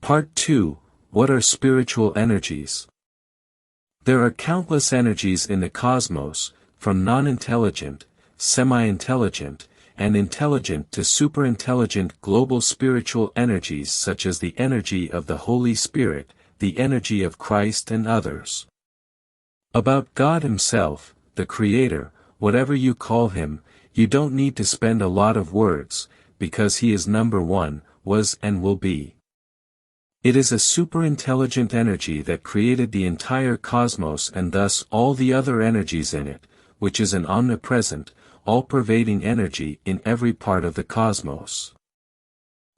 Part 2. What are spiritual energies? There are countless energies in the cosmos, from non-intelligent, semi-intelligent, and intelligent to superintelligent global spiritual energies such as the energy of the Holy Spirit, the energy of Christ and others. About God Himself, the Creator, whatever you call Him, you don't need to spend a lot of words, because He is number one, was and will be. It is a superintelligent energy that created the entire cosmos and thus all the other energies in it, which is an omnipresent, all-pervading energy in every part of the cosmos.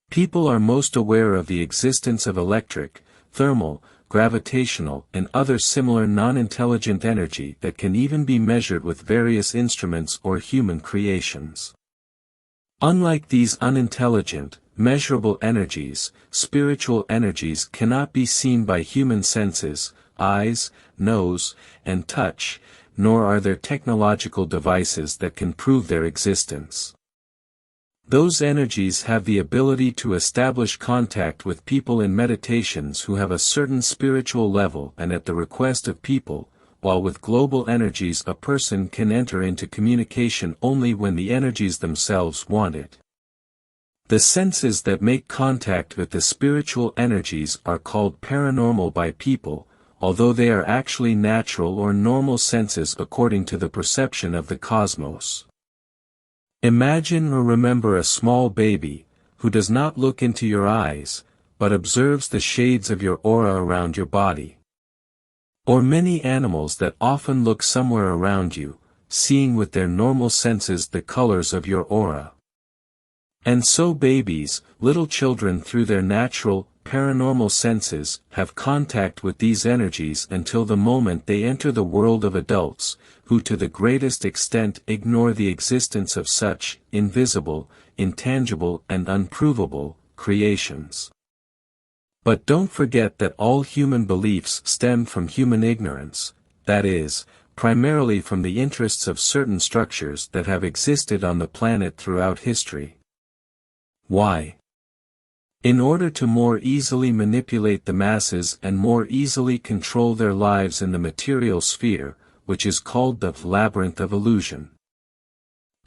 People are most aware of the existence of electric, thermal, gravitational and other similar non-intelligent energy that can even be measured with various instruments or human creations. Unlike these unintelligent, measurable energies, spiritual energies cannot be seen by human senses, eyes, nose, and touch, nor are there technological devices that can prove their existence. Those energies have the ability to establish contact with people in meditations who have a certain spiritual level and at the request of people, while with global energies a person can enter into communication only when the energies themselves want it. The senses that make contact with the spiritual energies are called paranormal by people, although they are actually natural or normal senses according to the perception of the cosmos. Imagine or remember a small baby, who does not look into your eyes, but observes the shades of your aura around your body. Or many animals that often look somewhere around you, seeing with their normal senses the colors of your aura. And so babies, little children through their natural, paranormal senses, have contact with these energies until the moment they enter the world of adults, who to the greatest extent ignore the existence of such, invisible, intangible and unprovable, creations. But don't forget that all human beliefs stem from human ignorance, that is, primarily from the interests of certain structures that have existed on the planet throughout history. Why? In order to more easily manipulate the masses and more easily control their lives in the material sphere, which is called the labyrinth of illusion.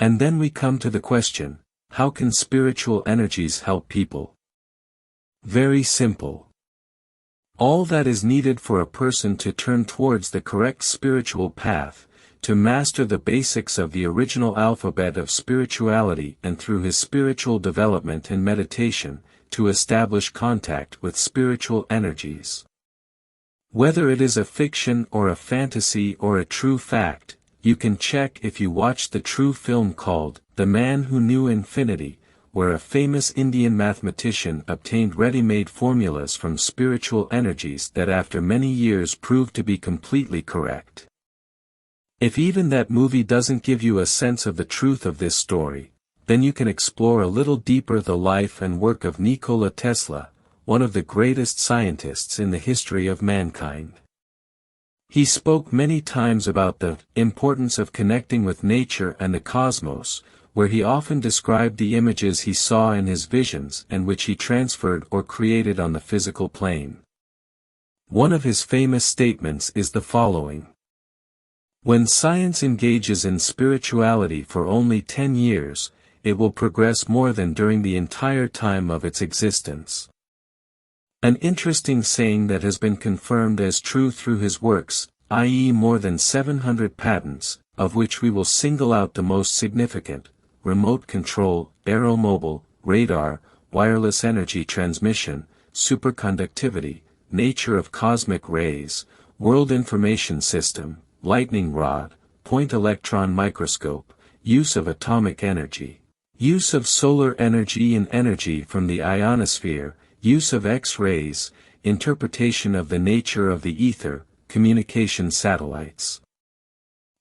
And then we come to the question, how can spiritual energies help people? Very simple. All that is needed for a person to turn towards the correct spiritual path, to master the basics of the original alphabet of spirituality and through his spiritual development and meditation, to establish contact with spiritual energies. Whether it is a fiction or a fantasy or a true fact, you can check if you watch the true film called The Man Who Knew Infinity, where a famous Indian mathematician obtained ready-made formulas from spiritual energies that after many years proved to be completely correct. If even that movie doesn't give you a sense of the truth of this story, then you can explore a little deeper the life and work of Nikola Tesla, one of the greatest scientists in the history of mankind. He spoke many times about the importance of connecting with nature and the cosmos, where he often described the images he saw in his visions and which he transferred or created on the physical plane. One of his famous statements is the following. When science engages in spirituality for only 10 years, it will progress more than during the entire time of its existence. An interesting saying that has been confirmed as true through his works, i.e. more than 700 patents, of which we will single out the most significant: remote control, aeromobile, radar, wireless energy transmission, superconductivity, nature of cosmic rays, world information system, lightning rod, point electron microscope, use of atomic energy, use of solar energy and energy from the ionosphere, use of X-rays, interpretation of the nature of the ether, communication satellites,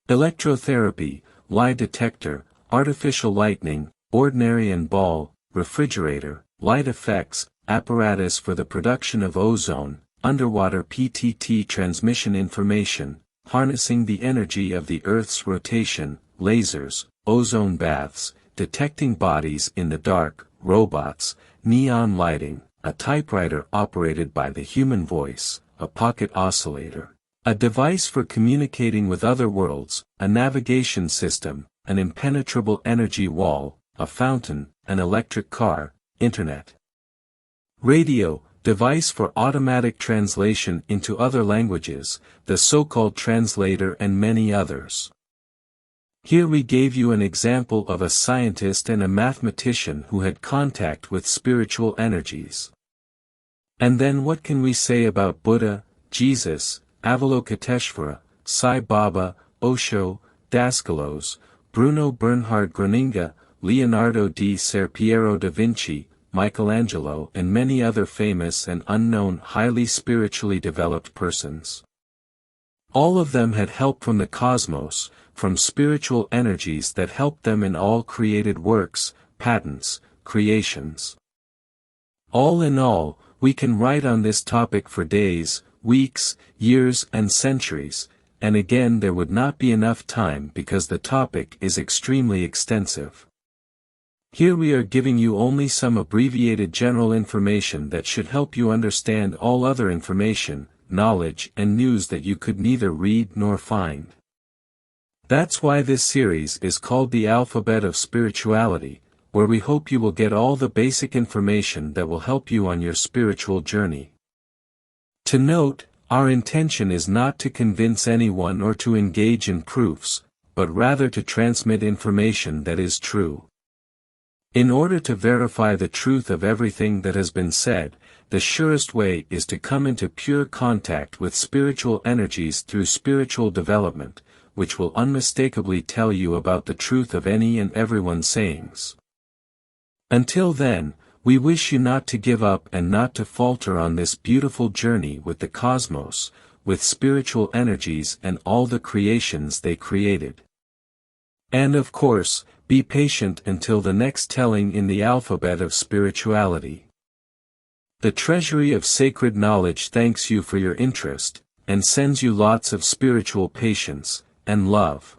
electrotherapy, lie detector, artificial lightning, ordinary and ball, refrigerator, light effects, apparatus for the production of ozone, underwater PTT transmission information, harnessing the energy of the Earth's rotation, lasers, ozone baths, detecting bodies in the dark, robots, neon lighting, a typewriter operated by the human voice, a pocket oscillator, a device for communicating with other worlds, a navigation system, an impenetrable energy wall, a fountain, an electric car, internet, radio, device for automatic translation into other languages, the so-called translator, and many others. Here we gave you an example of a scientist and a mathematician who had contact with spiritual energies. And then what can we say about Buddha, Jesus, Avalokiteshvara, Sai Baba, Osho, Daskalos, Bruno Bernhard Groninga, Leonardo di Ser Piero da Vinci, Michelangelo, and many other famous and unknown highly spiritually developed persons? All of them had help from the cosmos, from spiritual energies that helped them in all created works, patents, creations. All in all, we can write on this topic for days, weeks, years, and centuries, and again there would not be enough time because the topic is extremely extensive. Here we are giving you only some abbreviated general information that should help you understand all other information, knowledge, and news that you could neither read nor find. That's why this series is called The Alphabet of Spirituality, where we hope you will get all the basic information that will help you on your spiritual journey. To note, our intention is not to convince anyone or to engage in proofs, but rather to transmit information that is true. In order to verify the truth of everything that has been said, the surest way is to come into pure contact with spiritual energies through spiritual development, which will unmistakably tell you about the truth of any and everyone's sayings. Until then, we wish you not to give up and not to falter on this beautiful journey with the cosmos, with spiritual energies and all the creations they created. And of course, be patient until the next telling in the alphabet of spirituality. The Treasury of Sacred Knowledge thanks you for your interest, and sends you lots of spiritual patience and love.